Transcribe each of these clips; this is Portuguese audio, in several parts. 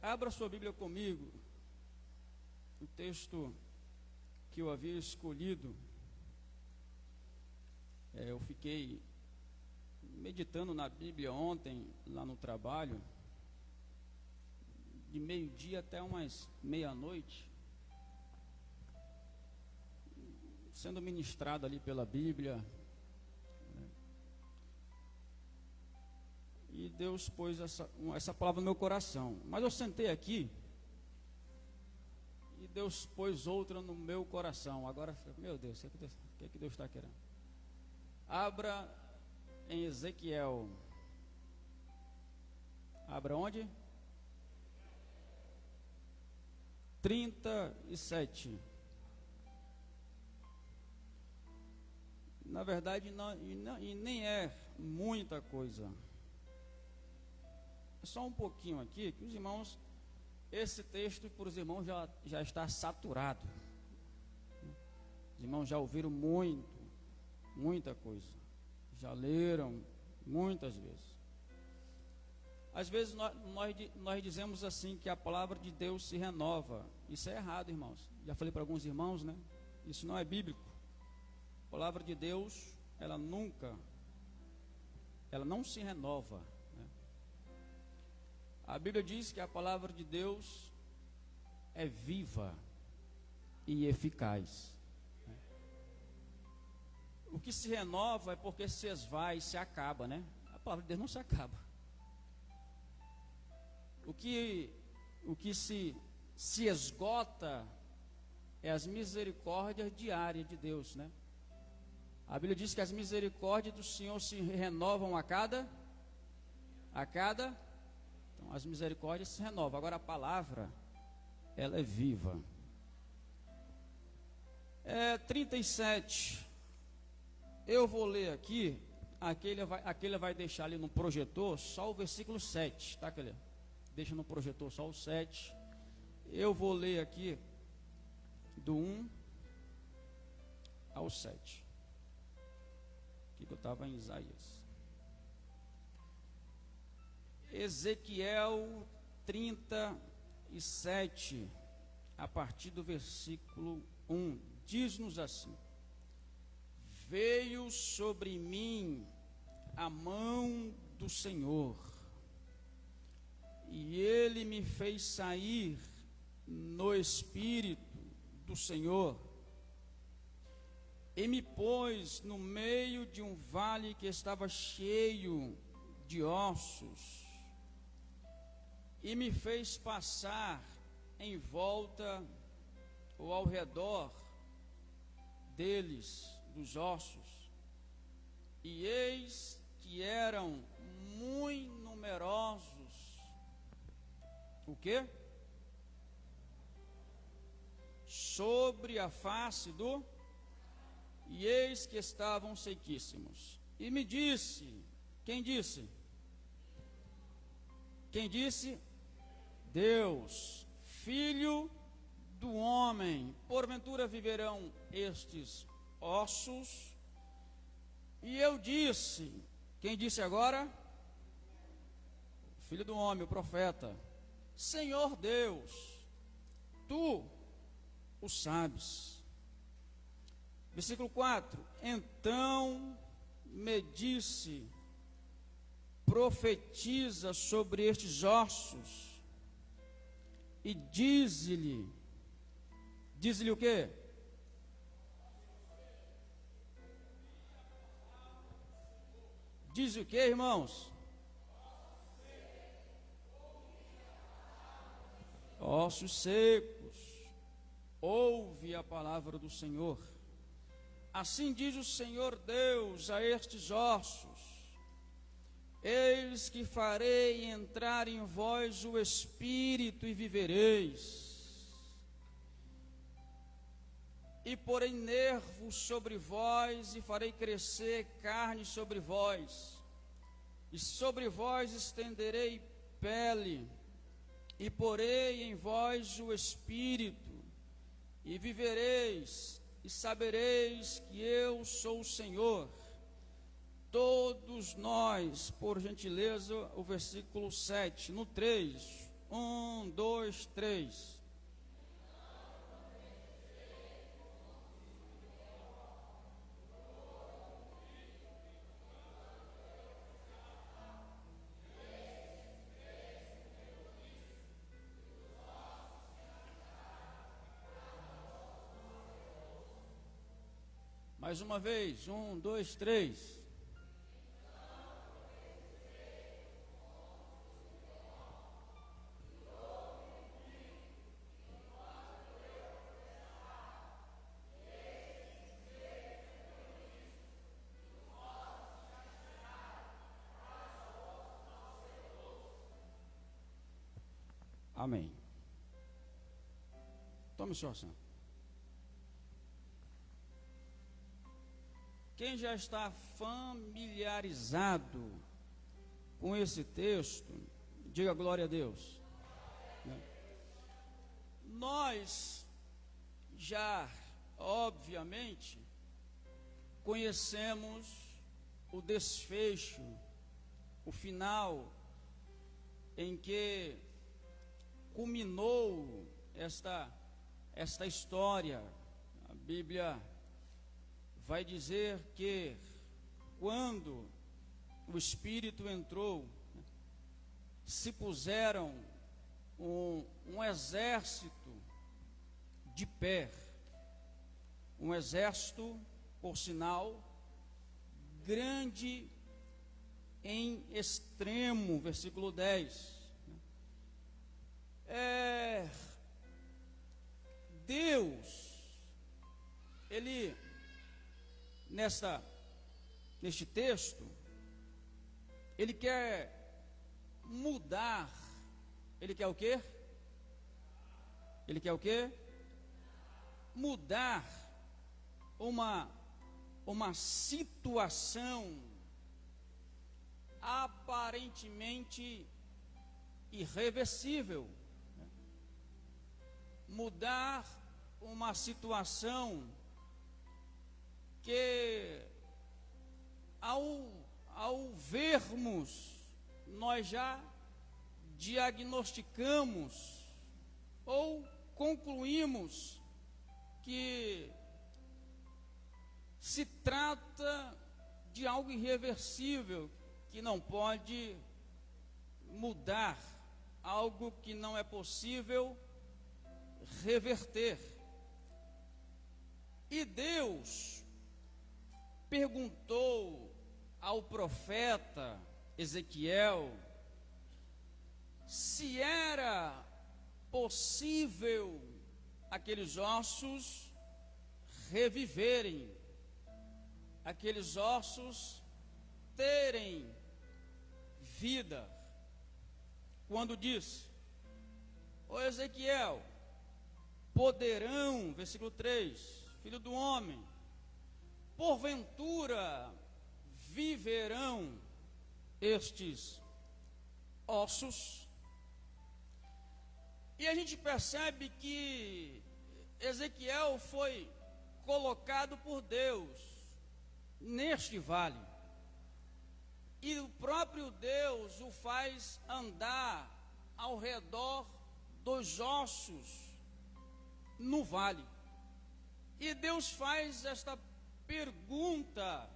Abra sua Bíblia comigo. O texto que eu havia escolhido, eu fiquei meditando na Bíblia ontem, lá no trabalho, de meio-dia até umas meia-noite, sendo ministrado ali pela Bíblia, né? E Deus pôs essa palavra no meu coração. Mas eu sentei aqui e Deus pôs outra no meu coração. Agora, meu Deus, o que Deus está querendo? Abra em Ezequiel. Abra onde? 37. Na verdade, e nem é muita coisa. É só um pouquinho aqui, que os irmãos, esse texto para os irmãos já está saturado. Os irmãos já ouviram muita coisa. Já leram muitas vezes. Às vezes nós dizemos assim que a palavra de Deus se renova. Isso é errado, irmãos. Já falei para alguns irmãos, né? Isso não é bíblico. A palavra de Deus, ela não se renova, né? A Bíblia diz que a palavra de Deus é viva e eficaz. O que se renova é porque se esvai, se acaba, né? A palavra de Deus não se acaba. O que se esgota é as misericórdias diárias de Deus, né? A Bíblia diz que as misericórdias do Senhor se renovam a cada. Então, as misericórdias se renovam. Agora a palavra, ela é viva. 37. Eu vou ler aqui. Aquele vai deixar ali no projetor só o versículo 7, tá, aquele? Deixa no projetor só o 7. Eu vou ler aqui do 1 ao 7. Que eu estava em Isaías. Ezequiel 37, a partir do versículo 1, diz-nos assim: Veio sobre mim a mão do Senhor, e Ele me fez sair no Espírito do Senhor, e me pôs no meio de um vale que estava cheio de ossos, e me fez passar em volta ou ao redor deles, dos ossos, e eis que eram muito numerosos. O quê? Sobre a face do... E eis que estavam sequíssimos. E me disse, quem disse? Quem disse? Deus, filho do homem, porventura viverão estes ossos? E eu disse, quem disse agora? Filho do homem, o profeta, Senhor Deus, tu o sabes. Versículo 4: Então me disse, profetiza sobre estes ossos, e diz-lhe o quê? Diz o quê, irmãos? Ossos secos, ouve a palavra do Senhor. Assim diz o Senhor Deus a estes ossos: Eis que farei entrar em vós o Espírito e vivereis, e porei nervos sobre vós, e farei crescer carne sobre vós, e sobre vós estenderei pele, e porei em vós o Espírito, e vivereis, e sabereis que eu sou o Senhor. Todos nós, por gentileza, o versículo 7, no 3, 1, 2, dois, três. Mais uma vez, 1, 2, 3. Amém. Tome o seu assento. Quem já está familiarizado com esse texto, diga glória a Deus. Nós já, obviamente, conhecemos o desfecho, o final, em que culminou esta história. A Bíblia vai dizer que quando o Espírito entrou, se puseram um exército de pé, um exército, por sinal, grande em extremo, versículo 10. Deus, Ele, neste texto, Ele quer mudar. Ele quer o quê? Ele quer o quê? Mudar uma situação aparentemente irreversível. Mudar uma situação que, ao vermos, nós já diagnosticamos ou concluímos que se trata de algo irreversível, que não pode mudar, algo que não é possível reverter. E Deus perguntou ao profeta Ezequiel se era possível aqueles ossos reviverem, aqueles ossos terem vida. Quando disse: ó Ezequiel, poderão, versículo 3, filho do homem, porventura viverão estes ossos? E a gente percebe que Ezequiel foi colocado por Deus neste vale, e o próprio Deus o faz andar ao redor dos ossos no vale. E Deus faz esta pergunta,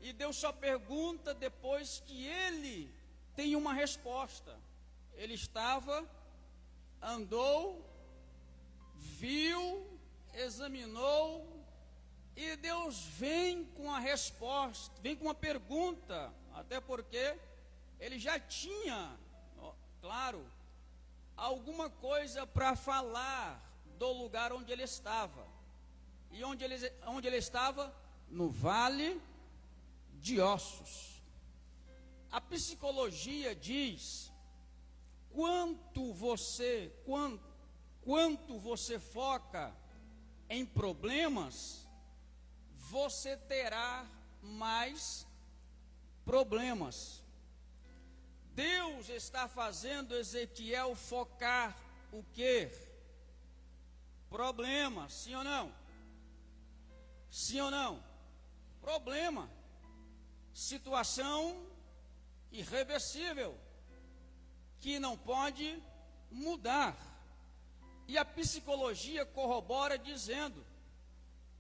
e Deus só pergunta depois que ele tem uma resposta. Ele andou, viu, examinou, e Deus vem com a resposta, vem com uma pergunta, até porque ele já tinha, claro, alguma coisa para falar do lugar onde ele estava. E onde ele estava? No vale de ossos. A psicologia diz: quanto você foca em problemas, você terá mais problemas. Deus está fazendo Ezequiel focar o quê? Problema, sim ou não? Sim ou não? Problema, situação irreversível, que não pode mudar. E a psicologia corrobora dizendo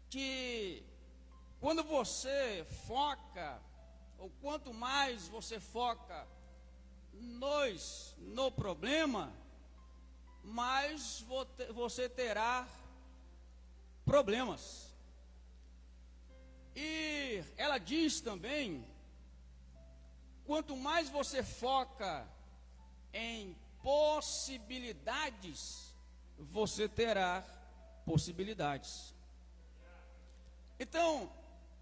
que quando você foca, ou quanto mais você foca no problema, mais você terá problemas. E ela diz também, quanto mais você foca em possibilidades, você terá possibilidades. Então,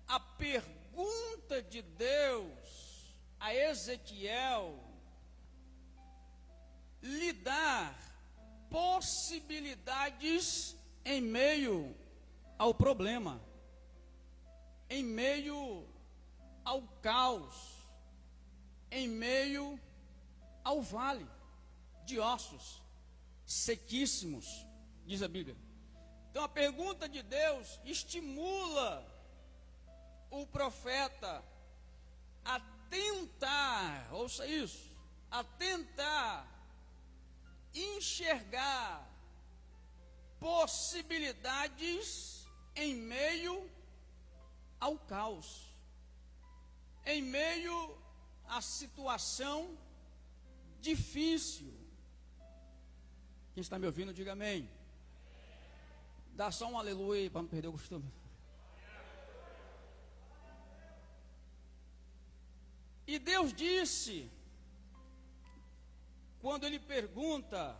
a pergunta de Deus a Ezequiel lhe dá possibilidades em meio ao problema, em meio ao caos, em meio ao vale de ossos sequíssimos, diz a Bíblia. Então a pergunta de Deus estimula o profeta a tentar, ouça isso, a tentar enxergar possibilidades em meio ao caos, em meio à situação difícil. Quem está me ouvindo, diga amém. Dá só um aleluia aí para não perder o costume. E Deus disse, quando ele pergunta,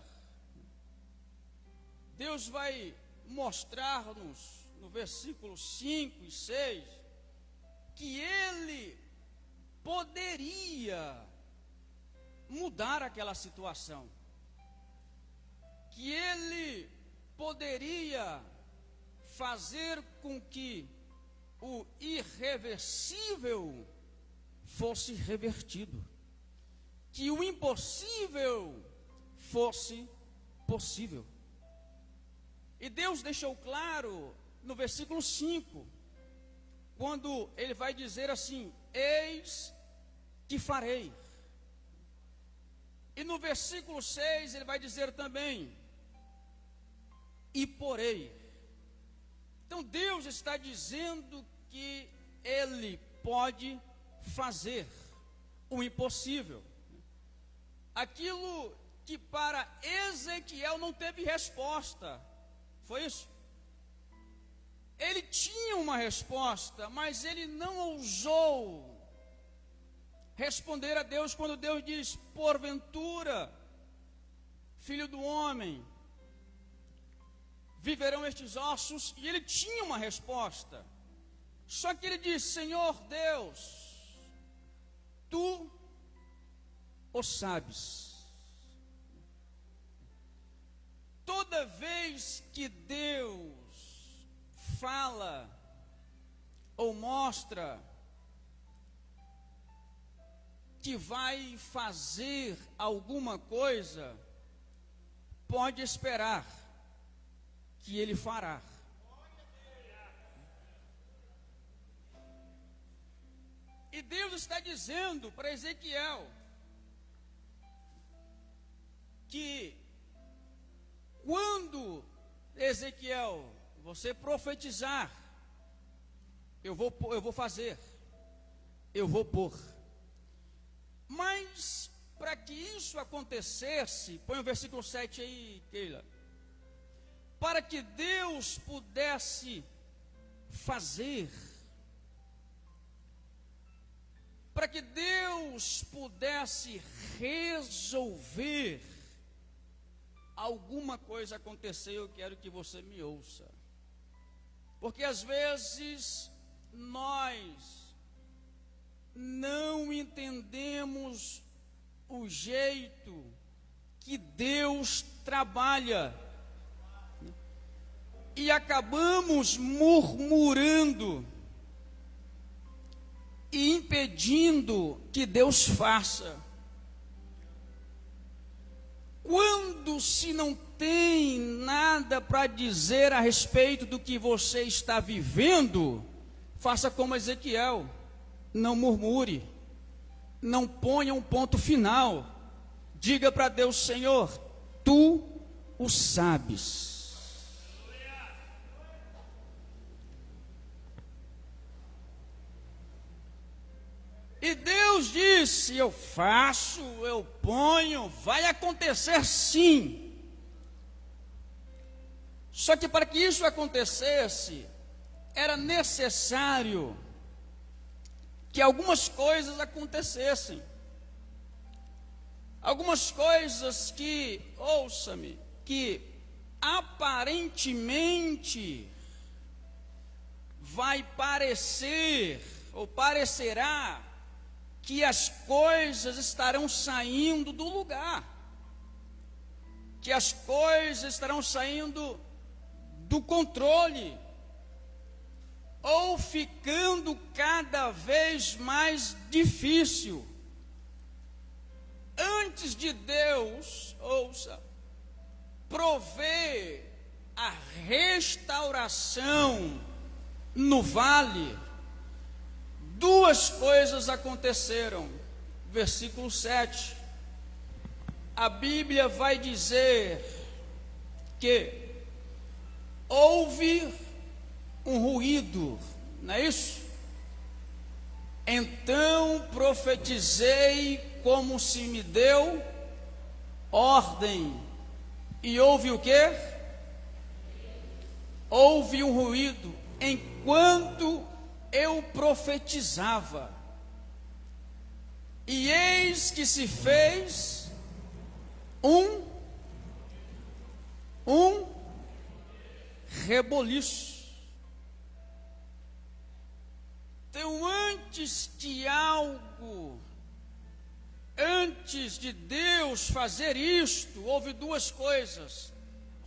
Deus vai mostrar-nos no versículo 5 e 6, que ele poderia mudar aquela situação, que ele poderia fazer com que o irreversível fosse revertido, que o impossível fosse possível. E Deus deixou claro no versículo 5, quando ele vai dizer assim: eis que farei. E no versículo 6 ele vai dizer também: e porei. Então Deus está dizendo que ele pode fazer o impossível. Aquilo que para Ezequiel não teve resposta, foi isso? Ele tinha uma resposta, mas ele não ousou responder a Deus quando Deus diz: porventura, filho do homem, viverão estes ossos? E ele tinha uma resposta, só que ele disse: Senhor Deus, tu o sabes. Toda vez que Deus fala ou mostra que vai fazer alguma coisa, pode esperar que ele fará. E Deus está dizendo para Ezequiel que quando Ezequiel, você profetizar, eu vou fazer, eu vou pôr. Mas para que isso acontecesse, põe o versículo 7 aí, Keila. Para que Deus pudesse fazer, para que Deus pudesse resolver alguma coisa acontecer, eu quero que você me ouça. Porque às vezes nós não entendemos o jeito que Deus trabalha e acabamos murmurando e impedindo que Deus faça. Quando se não tem nada para dizer a respeito do que você está vivendo, faça como Ezequiel, não murmure, não ponha um ponto final, diga para Deus: Senhor, tu o sabes. E Deus disse: eu faço, eu ponho, vai acontecer sim. Só que para que isso acontecesse, era necessário que algumas coisas acontecessem. Algumas coisas que, ouça-me, que aparentemente vai parecer, ou parecerá, que as coisas estarão saindo do lugar, que as coisas estarão saindo do controle, ou ficando cada vez mais difícil. Antes de Deus, ouça, prover a restauração no vale, duas coisas aconteceram. Versículo 7. A Bíblia vai dizer que houve um ruído, não é isso? Então profetizei como se me deu ordem. E houve o quê? Houve um ruído enquanto eu profetizava. E eis que se fez um reboliço. Então, antes de Deus fazer isto, houve duas coisas: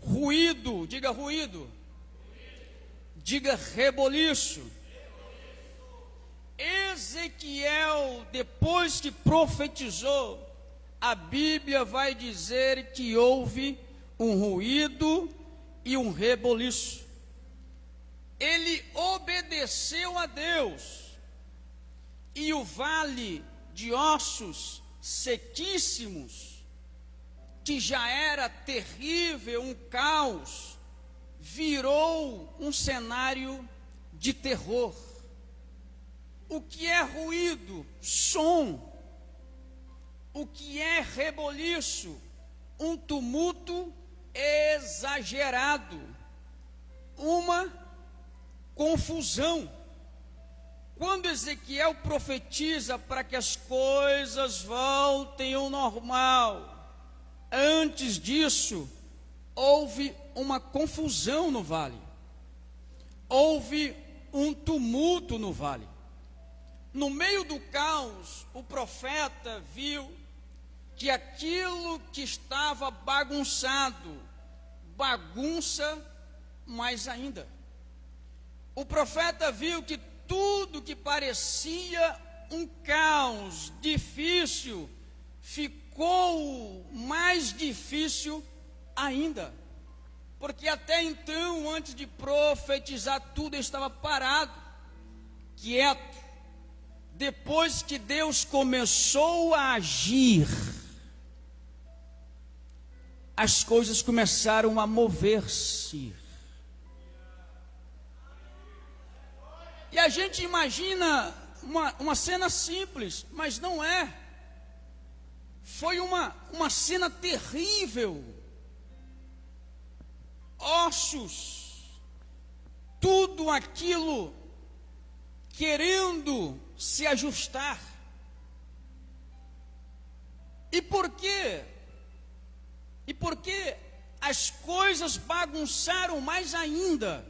ruído, diga ruído, diga reboliço. Ezequiel, depois que profetizou, a Bíblia vai dizer que houve um ruído e um reboliço. Ele obedeceu a Deus, e o vale de ossos sequíssimos, que já era terrível, um caos, virou um cenário de terror. O que é ruído? Som. O que é reboliço? Um tumulto exagerado, uma confusão. Quando Ezequiel profetiza para que as coisas voltem ao normal, antes disso, houve uma confusão no vale, houve um tumulto no vale. No meio do caos, o profeta viu que aquilo que estava bagunçado, bagunça mais ainda. O profeta viu que tudo que parecia um caos difícil, ficou mais difícil ainda. Porque até então, antes de profetizar, tudo estava parado, quieto. Depois que Deus começou a agir, as coisas começaram a mover-se. E a gente imagina uma cena simples, mas não é. Foi uma cena terrível. Ossos, tudo aquilo querendo se ajustar. E por quê? E por que as coisas bagunçaram mais ainda?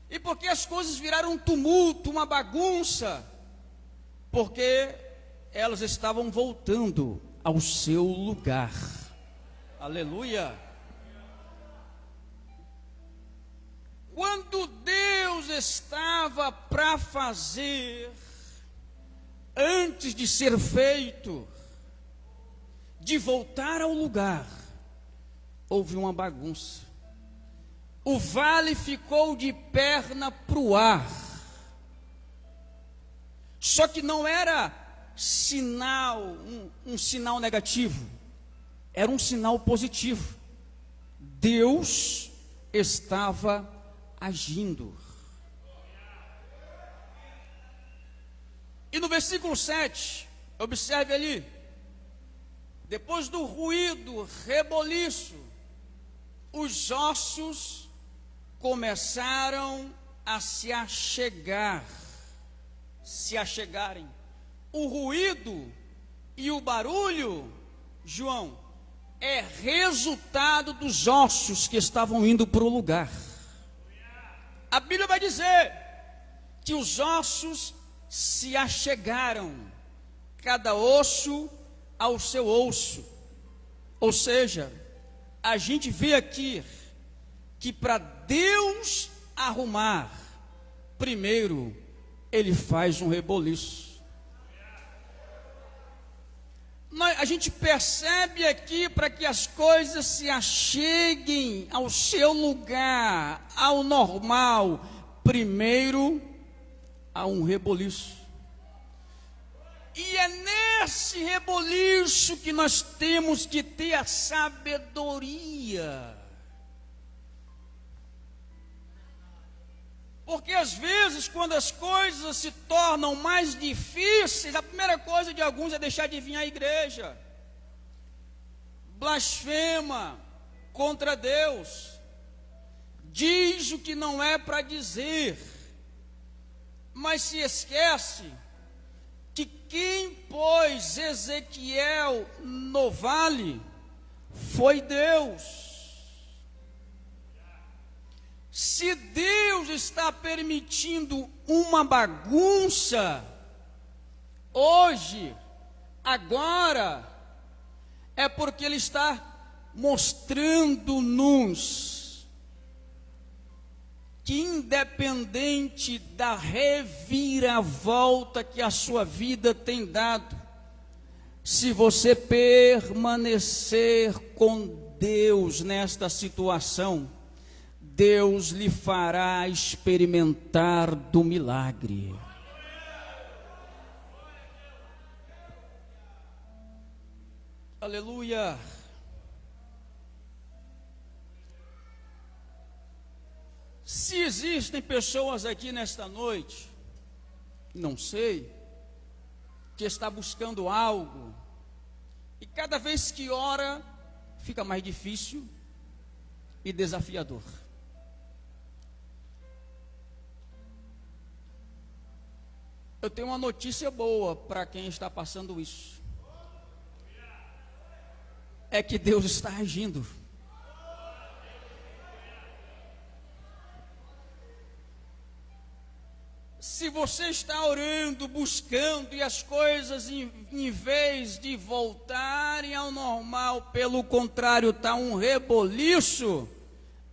E por que as coisas viraram um tumulto, uma bagunça? Porque elas estavam voltando ao seu lugar. Aleluia! Quando Deus estava para fazer, antes de ser feito, de voltar ao lugar, houve uma bagunça. O vale ficou de perna para o ar. Só que não era sinal, um sinal negativo. era um sinal positivo. Deus estava agindo. E no versículo 7, observe ali, depois do ruído, reboliço, os ossos começaram a se achegarem. O ruído e o barulho, João, é resultado dos ossos que estavam indo para o lugar. A Bíblia vai dizer que os ossos se achegaram, cada osso ao seu osso. Ou seja, a gente vê aqui que para Deus arrumar, primeiro Ele faz um reboliço. A gente percebe aqui, para que as coisas se acheguem ao seu lugar, ao normal, primeiro há um reboliço. E é nesse reboliço que nós temos que ter a sabedoria. Porque às vezes, quando as coisas se tornam mais difíceis, a primeira coisa de alguns é deixar de vir à igreja. Blasfema contra Deus. Diz o que não é para dizer. Mas se esquece que quem pôs Ezequiel no vale foi Deus. Se Deus está permitindo uma bagunça, hoje, agora, é porque Ele está mostrando-nos que, independente da reviravolta que a sua vida tem dado, se você permanecer com Deus nesta situação, Deus lhe fará experimentar do milagre. Aleluia. Se existem pessoas aqui nesta noite, não sei, que está buscando algo, e cada vez que ora, fica mais difícil e desafiador. Eu tenho uma notícia boa para quem está passando isso. É que Deus está agindo. Se você está orando, buscando, e as coisas, em vez de voltarem ao normal, pelo contrário, está um reboliço,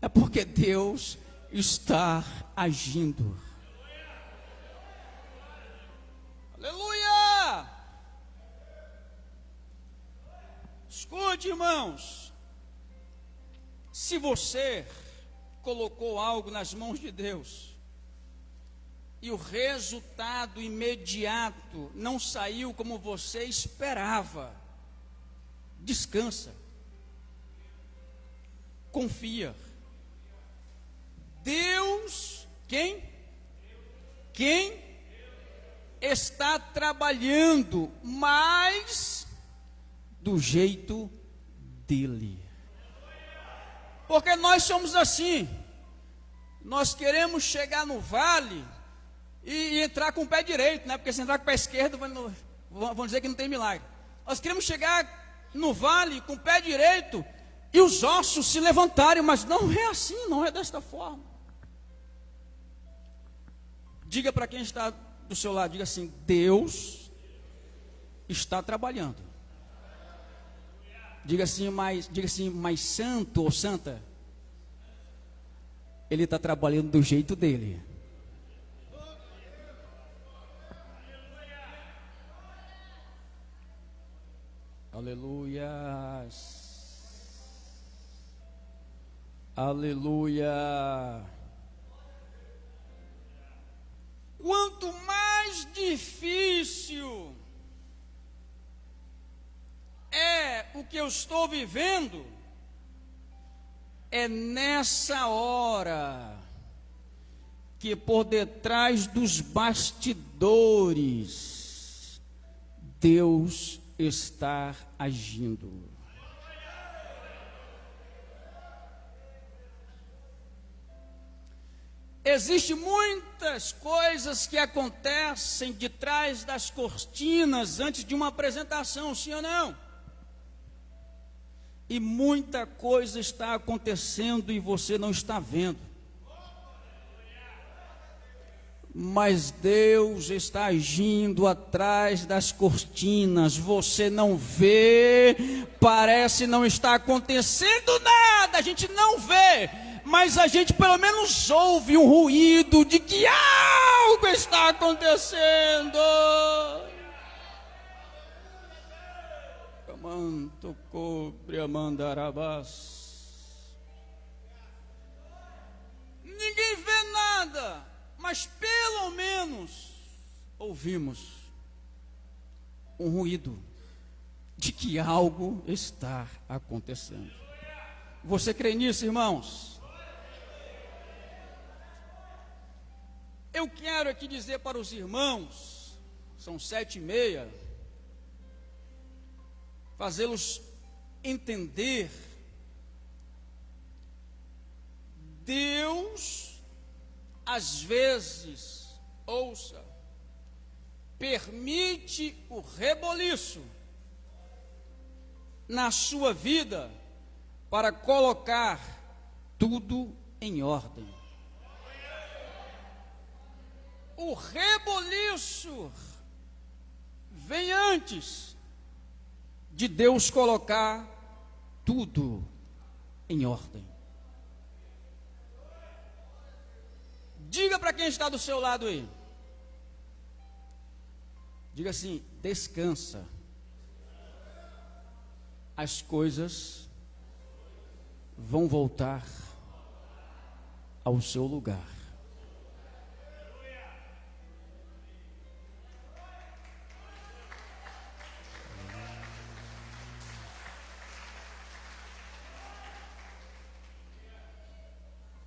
é porque Deus está agindo. Aleluia! Escute, irmãos, se você colocou algo nas mãos de Deus, e o resultado imediato não saiu como você esperava, descansa, confia. Deus, quem está trabalhando, mas do jeito dele. Porque nós somos assim, nós queremos chegar no vale e entrar com o pé direito, né? Porque se entrar com o pé esquerdo, vão dizer que não tem milagre. Nós queremos chegar no vale com o pé direito e os ossos se levantarem, mas não é assim, não é desta forma. Diga para quem está do seu lado, diga assim: Deus está trabalhando. Diga assim, mais santo ou santa, Ele está trabalhando do jeito dele. Aleluia. Aleluia. Quanto mais difícil é o que eu estou vivendo, é nessa hora que por detrás dos bastidores Deus está agindo. Existem muitas coisas que acontecem de trás das cortinas antes de uma apresentação, sim ou não? E muita coisa está acontecendo e você não está vendo. Mas Deus está agindo atrás das cortinas, você não vê, parece não estar acontecendo nada, a gente não vê, mas a gente pelo menos ouve um ruído de que algo está acontecendo. Manto cobre a mandarabás. Ninguém vê nada, mas pelo menos ouvimos um ruído de que algo está acontecendo. Você crê nisso, irmãos? Eu quero aqui dizer para os irmãos, são 7:30, fazê-los entender, Deus, às vezes, ouça, permite o reboliço na sua vida para colocar tudo em ordem. O reboliço vem antes de Deus colocar tudo em ordem. Diga para quem está do seu lado aí. Diga assim: descansa. As coisas vão voltar ao seu lugar.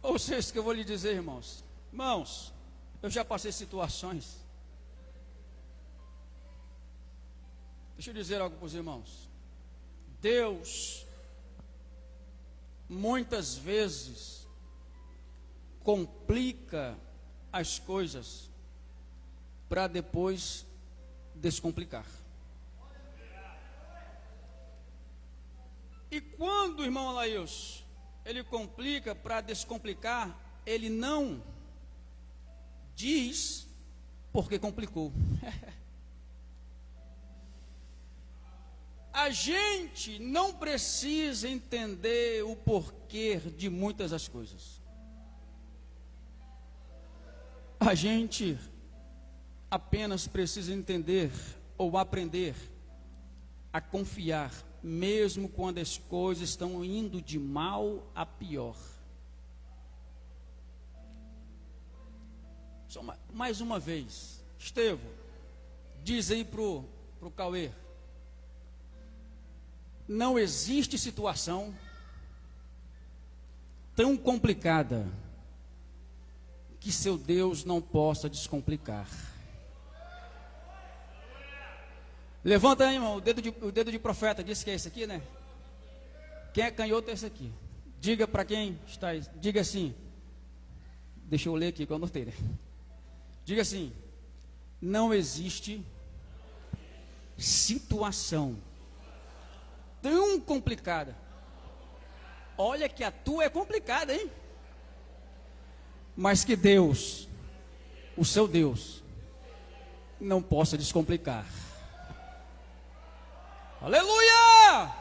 Ouça isso que eu vou lhe dizer, irmãos. Irmãos, eu já passei situações. Deixa eu dizer algo para os irmãos. Deus, muitas vezes, complica as coisas para depois descomplicar. E quando, irmão Laílson, ele complica para descomplicar, ele não diz porque complicou. A gente não precisa entender o porquê de muitas das coisas. A gente apenas precisa entender ou aprender a confiar, mesmo quando as coisas estão indo de mal a pior. Só mais uma vez, Estevão, diz aí pro Cauê: não existe situação tão complicada que seu Deus não possa descomplicar. Levanta aí, irmão, o dedo de profeta, disse que é esse aqui, né? Quem é canhoto é esse aqui. Diga para quem está aí, diga assim, deixa eu ler aqui que eu anotei, né? Diga assim: não existe situação tão complicada. Olha que a tua é complicada, hein? Mas que Deus, o seu Deus, não possa descomplicar. Aleluia!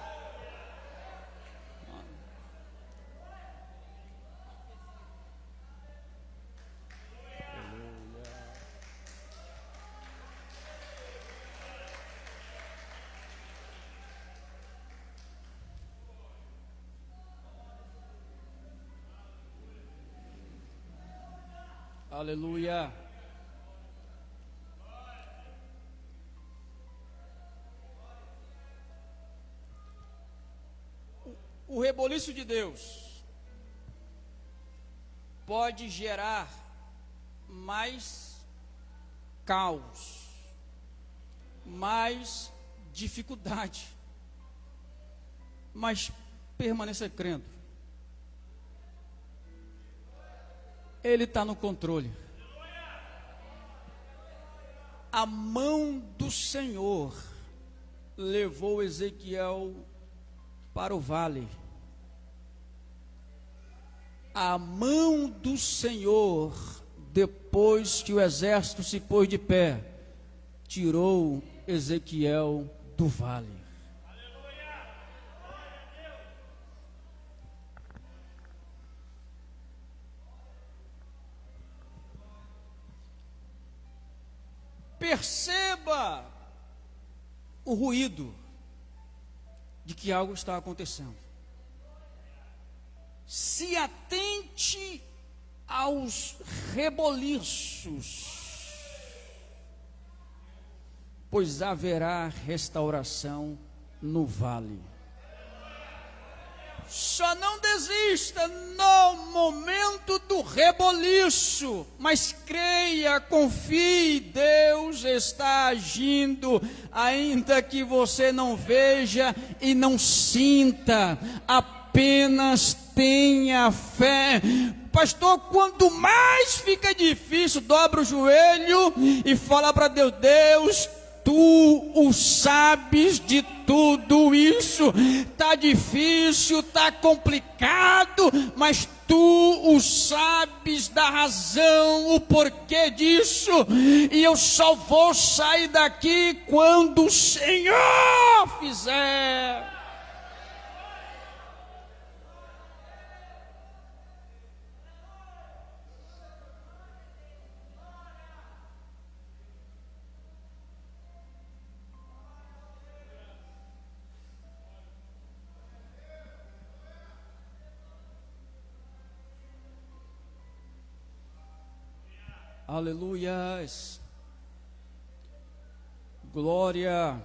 Aleluia. o reboliço de Deus pode gerar mais caos, mais dificuldade, mas permaneça crendo. Ele está no controle. A mão do Senhor levou Ezequiel para o vale. A mão do Senhor, depois que o exército se pôs de pé, tirou Ezequiel do vale. Perceba o ruído de que algo está acontecendo. Se atente aos reboliços, pois haverá restauração no vale. Só não desista no momento do reboliço, mas creia, confie, Deus está agindo, ainda que você não veja e não sinta, apenas tenha fé. Pastor, quanto mais fica difícil, dobra o joelho e fala para Deus: Deus, tu o sabes de tudo isso. Está difícil, está complicado, mas tu o sabes da razão, o porquê disso. E eu só vou sair daqui quando o Senhor fizer. Aleluias, glória,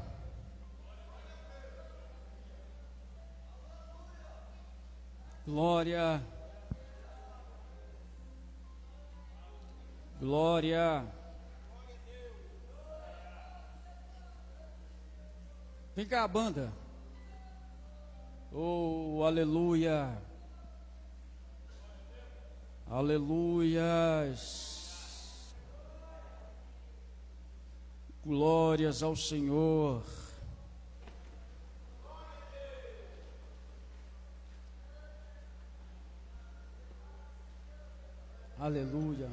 glória, glória. Vem cá, banda. Oh, aleluia, aleluias. Glórias ao Senhor. Aleluia.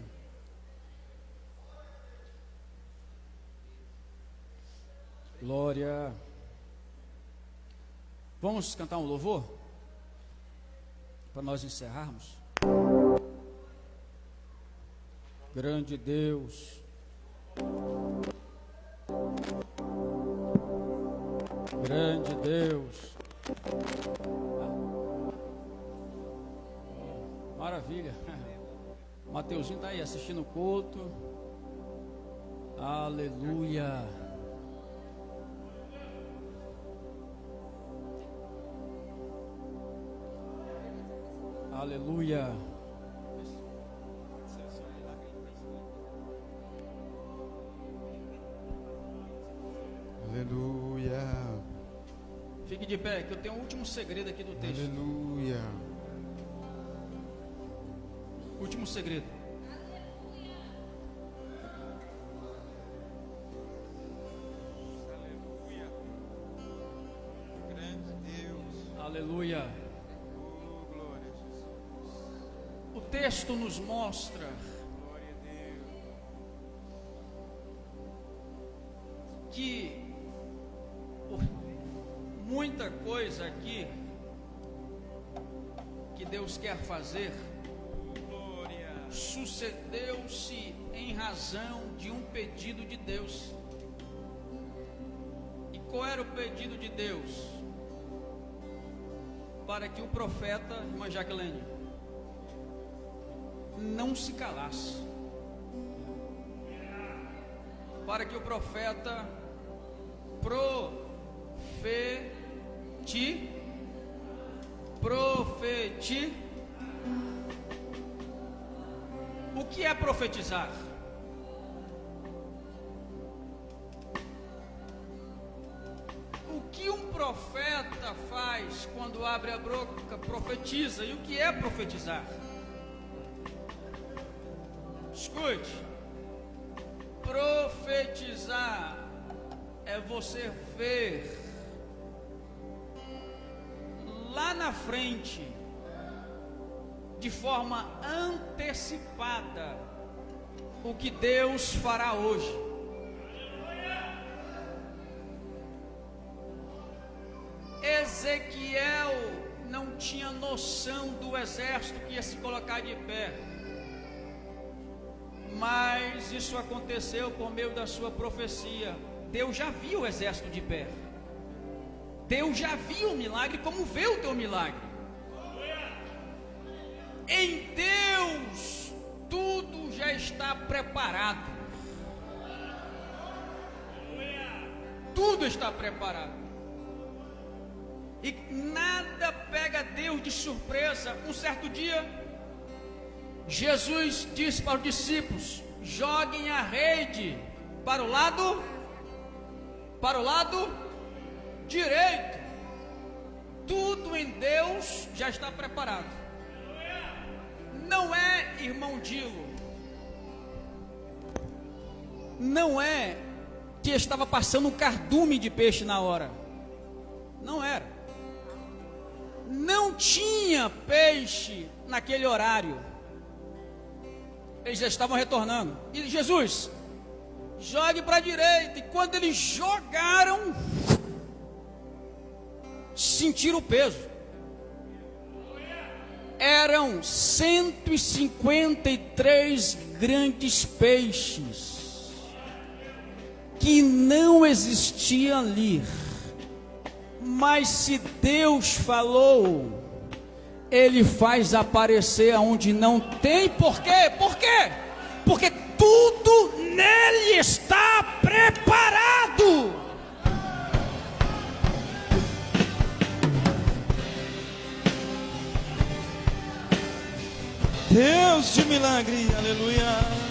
Glória. Vamos cantar um louvor? Para nós encerrarmos. Grande Deus. Grande Deus. Maravilha. O Mateuzinho está aí assistindo o culto. Aleluia. Aleluia. Aleluia. Fique de pé, que eu tenho o último segredo aqui do texto. Aleluia. Último segredo. Aleluia. Grande Deus. Aleluia. Oh, glória a Jesus. O texto nos mostra Glória a Deus. que muita coisa aqui que Deus quer fazer Glória. sucedeu-se em razão de um pedido de Deus. E qual era o pedido de Deus? Para que o profeta, irmã Jaqueline, não se calasse. Para que o profeta O que é profetizar? O que um profeta faz quando abre a boca? Profetiza. E o que é profetizar? Escute. Profetizar é você ver lá na frente, de forma antecipada, o que Deus fará hoje. Ezequiel não tinha noção do exército que ia se colocar de pé, mas isso aconteceu por meio da sua profecia. Deus já viu o exército de pé. Deus já viu o milagre como vê o teu milagre. Em Deus tudo já está preparado. Tudo está preparado. E nada pega Deus de surpresa. Um certo dia, Jesus disse para os discípulos: joguem a rede para o lado direito. Tudo em Deus já está preparado. Não é, irmão Dilo, não é que estava passando um cardume de peixe na hora. Não era. Não tinha peixe naquele horário. Eles já estavam retornando. E Jesus, jogue para a direita. E quando eles jogaram, sentiram o peso. Eram 153 grandes peixes que não existiam ali. Mas se Deus falou, Ele faz aparecer onde não tem. Por quê? Por quê? Porque tudo nele está preparado. Deus de milagre, aleluia.